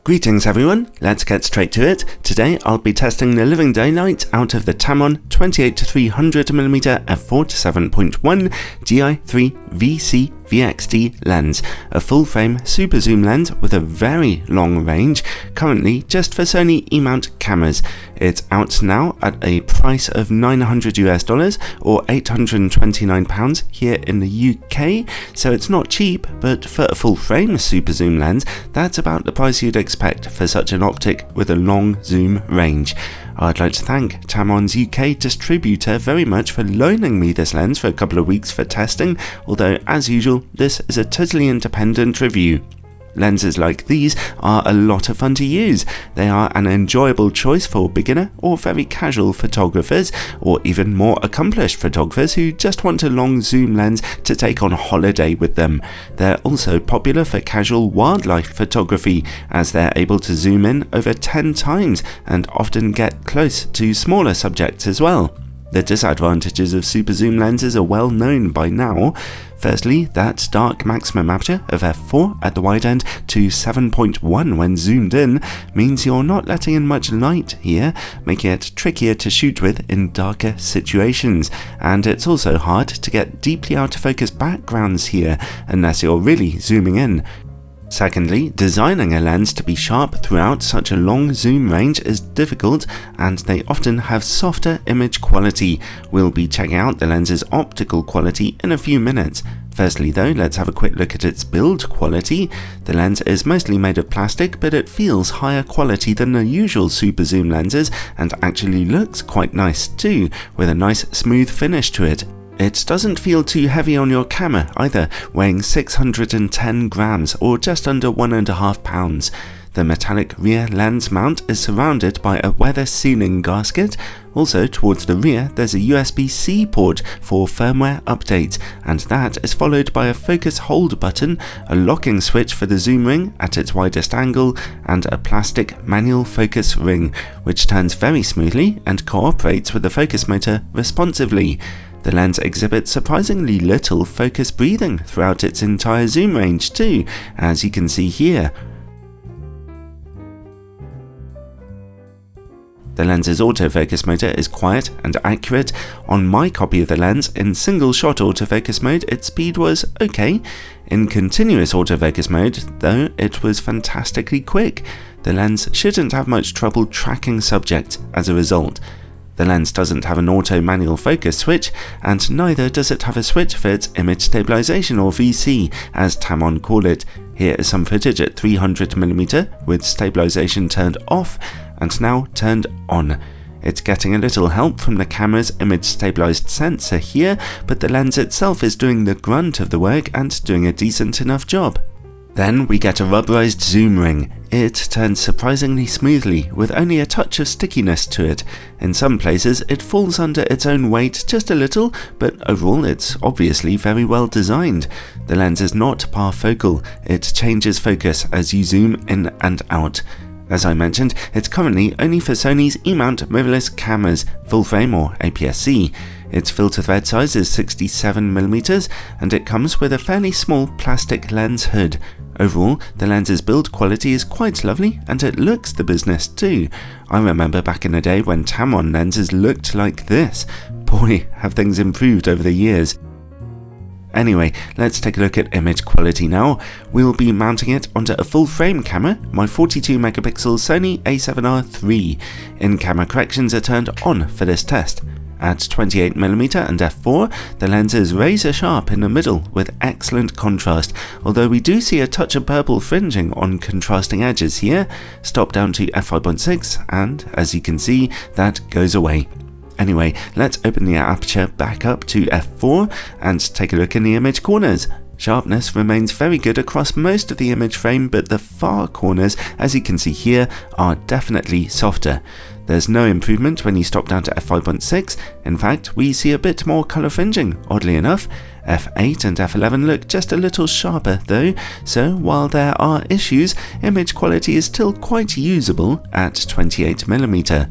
Greetings everyone, let's get straight to it. Today I'll be testing the living daylight out of the Tamron 28-300mm f4 to 7.1 Gi3 VXD lens, a full frame super zoom lens with a very long range, currently just for Sony E-mount cameras. It's out now at a price of $900 or £829 here in the UK, so it's not cheap, but for a full frame super zoom lens, that's about the price you'd expect for such an optic with a long zoom range. I'd like to thank Tamron's UK distributor very much for loaning me this lens for a couple of weeks for testing, although as usual this is a totally independent review. Lenses like these are a lot of fun to use. They are an enjoyable choice for beginner or very casual photographers, or even more accomplished photographers who just want a long zoom lens to take on holiday with them. They're also popular for casual wildlife photography, as they're able to zoom in over 10 times and often get close to smaller subjects as well. The disadvantages of super zoom lenses are well known by now. Firstly, that dark maximum aperture of f4 at the wide end to 7.1 when zoomed in means you're not letting in much light here, making it trickier to shoot with in darker situations, and it's also hard to get deeply out of focus backgrounds here unless you're really zooming in. Secondly, designing a lens to be sharp throughout such a long zoom range is difficult, and they often have softer image quality. We'll be checking out the lens's optical quality in a few minutes. Firstly though, let's have a quick look at its build quality. The lens is mostly made of plastic, but it feels higher quality than the usual super zoom lenses and actually looks quite nice too, with a nice smooth finish to it. It doesn't feel too heavy on your camera either, weighing 610 grams or just under 1.5 pounds. The metallic rear lens mount is surrounded by a weather sealing gasket. Also towards the rear there's a USB-C port for firmware updates, and that is followed by a focus hold button, a locking switch for the zoom ring at its widest angle, and a plastic manual focus ring, which turns very smoothly and cooperates with the focus motor responsively. The lens exhibits surprisingly little focus breathing throughout its entire zoom range too, as you can see here. The lens's autofocus motor is quiet and accurate. On my copy of the lens, in single shot autofocus mode, its speed was okay. In continuous autofocus mode, though, it was fantastically quick. The lens shouldn't have much trouble tracking subjects as a result. The lens doesn't have an auto manual focus switch, and neither does it have a switch for its image stabilization, or VC as Tamron call it. Here is some footage at 300mm with stabilization turned off and now turned on. It's getting a little help from the camera's image stabilized sensor here, but the lens itself is doing the grunt of the work and doing a decent enough job. Then we get a rubberized zoom ring. It turns surprisingly smoothly, with only a touch of stickiness to it. In some places it falls under its own weight just a little, but overall it's obviously very well designed. The lens is not parfocal, it changes focus as you zoom in and out. As I mentioned, it's currently only for Sony's E-mount mirrorless cameras, full frame or aps-c. Its filter thread size is 67mm, and it comes with a fairly small plastic lens hood. Overall, the lens's build quality is quite lovely, and it looks the business too. I remember back in the day when Tamron lenses looked like this. Boy, have things improved over the years. Anyway, let's take a look at image quality now. We'll be mounting it onto a full frame camera, my 42MP Sony a7R III. In-camera corrections are turned on for this test. At 28mm and f4, the lens is razor sharp in the middle with excellent contrast, although we do see a touch of purple fringing on contrasting edges here. Stop down to f5.6 and, as you can see, that goes away. Anyway, let's open the aperture back up to f4 and take a look in the image corners. Sharpness remains very good across most of the image frame, but the far corners, as you can see here, are definitely softer. There's no improvement when you stop down to f5.6, in fact we see a bit more colour fringing, oddly enough. f8 and f11 look just a little sharper though, so while there are issues, image quality is still quite usable at 28mm.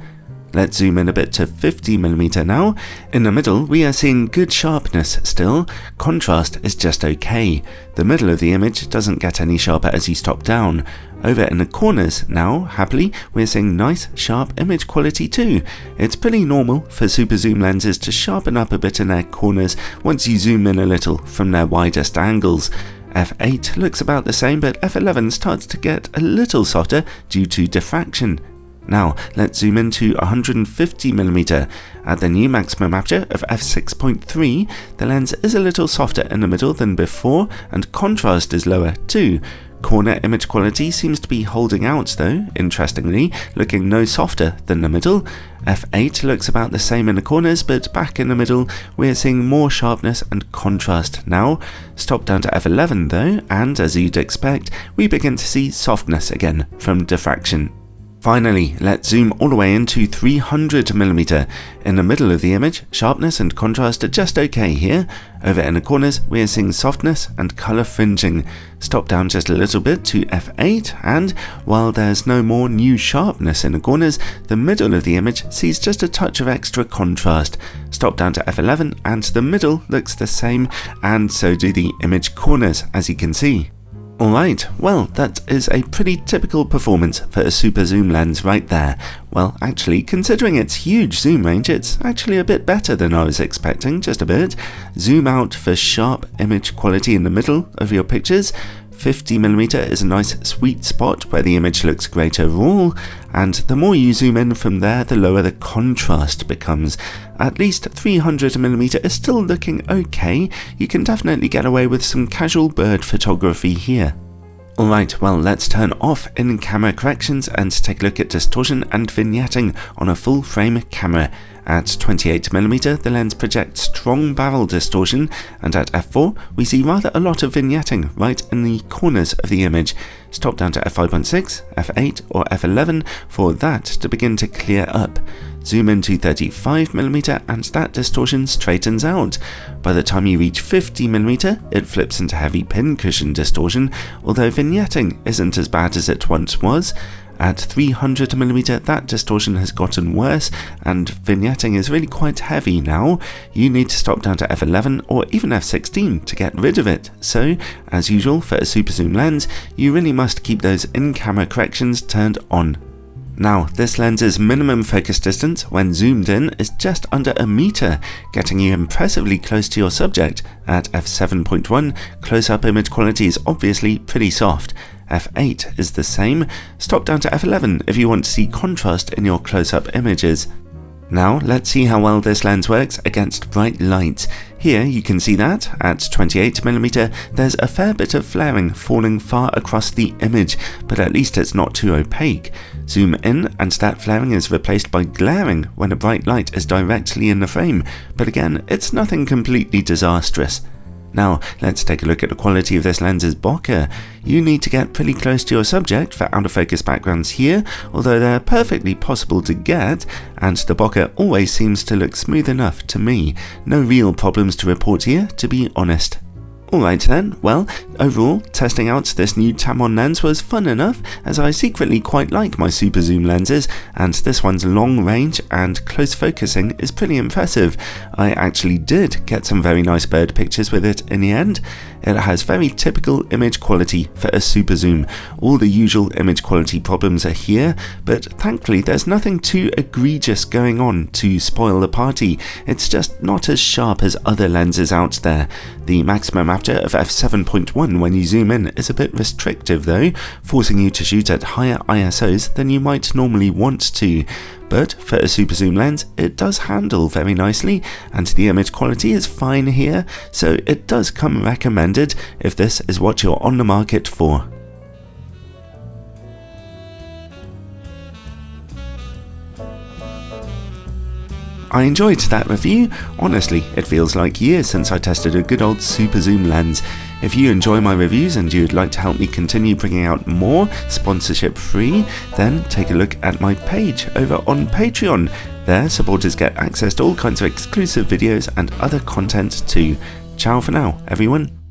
let's zoom in a bit to 50mm now. In the middle, we are seeing good sharpness still. Contrast is just okay. The middle of the image doesn't get any sharper as you stop down. Over in the corners now, happily, we're seeing nice sharp image quality too. It's pretty normal for super zoom lenses to sharpen up a bit in their corners once you zoom in a little from their widest angles. f8 looks about the same, but f11 starts to get a little softer due to diffraction. Now, let's zoom into 150mm. At the new maximum aperture of f6.3, the lens is a little softer in the middle than before, and contrast is lower too. Corner image quality seems to be holding out though, interestingly, looking no softer than the middle. f8 looks about the same in the corners, but back in the middle we're seeing more sharpness and contrast now. Stop down to f11 though, and as you'd expect, we begin to see softness again from diffraction. Finally, let's zoom all the way into 300mm. In the middle of the image, sharpness and contrast are just okay here. Over in the corners, we are seeing softness and colour fringing. Stop down just a little bit to f8, and while there's no more new sharpness in the corners, the middle of the image sees just a touch of extra contrast. Stop down to f11, and the middle looks the same, and so do the image corners, as you can see. Alright, well, that is a pretty typical performance for a super zoom lens right there. Well, actually, considering its huge zoom range, it's actually a bit better than I was expecting, just a bit. Zoom out for sharp image quality in the middle of your pictures. 50mm is a nice sweet spot where the image looks great overall, and the more you zoom in from there, the lower the contrast becomes. At least 300mm is still looking okay. You can definitely get away with some casual bird photography here. Alright, well, let's turn off in-camera corrections and take a look at distortion and vignetting on a full frame camera. At 28mm, the lens projects strong barrel distortion, and at f4, we see rather a lot of vignetting right in the corners of the image. Stop down to f5.6, f8 or f11 for that to begin to clear up. Zoom into 35mm and that distortion straightens out. By the time you reach 50mm, it flips into heavy pincushion distortion, although vignetting isn't as bad as it once was. At 300mm, that distortion has gotten worse, and vignetting is really quite heavy now. You need to stop down to f11 or even f16 to get rid of it. So, as usual for a super zoom lens, you really must keep those in-camera corrections turned on. Now, this lens's minimum focus distance when zoomed in is just under a meter, getting you impressively close to your subject. At f7.1, close-up image quality is obviously pretty soft. f8 is the same. Stop down to f11 if you want to see contrast in your close-up images. Now, let's see how well this lens works against bright light. Here you can see that, at 28mm, there's a fair bit of flaring falling far across the image, but at least it's not too opaque. Zoom in and that flaring is replaced by glaring when a bright light is directly in the frame, but again, it's nothing completely disastrous. Now, let's take a look at the quality of this lens's bokeh. You need to get pretty close to your subject for out of focus backgrounds here, although they're perfectly possible to get, and the bokeh always seems to look smooth enough to me. No real problems to report here, to be honest. Alright then, well, overall, testing out this new Tamron lens was fun enough, as I secretly quite like my super zoom lenses, and this one's long range and close focusing is pretty impressive. I actually did get some very nice bird pictures with it in the end. It has very typical image quality for a super zoom. All the usual image quality problems are here, but thankfully there's nothing too egregious going on to spoil the party. It's just not as sharp as other lenses out there. The maximum aperture of f7.1 when you zoom in is a bit restrictive though, forcing you to shoot at higher ISOs than you might normally want to. But for a super zoom lens, it does handle very nicely, and the image quality is fine here, so it does come recommended if this is what you're on the market for. I enjoyed that review. Honestly, it feels like years since I tested a good old super zoom lens. If you enjoy my reviews and you'd like to help me continue bringing out more sponsorship free, then take a look at my page over on Patreon. There, supporters get access to all kinds of exclusive videos and other content too. Ciao for now, everyone.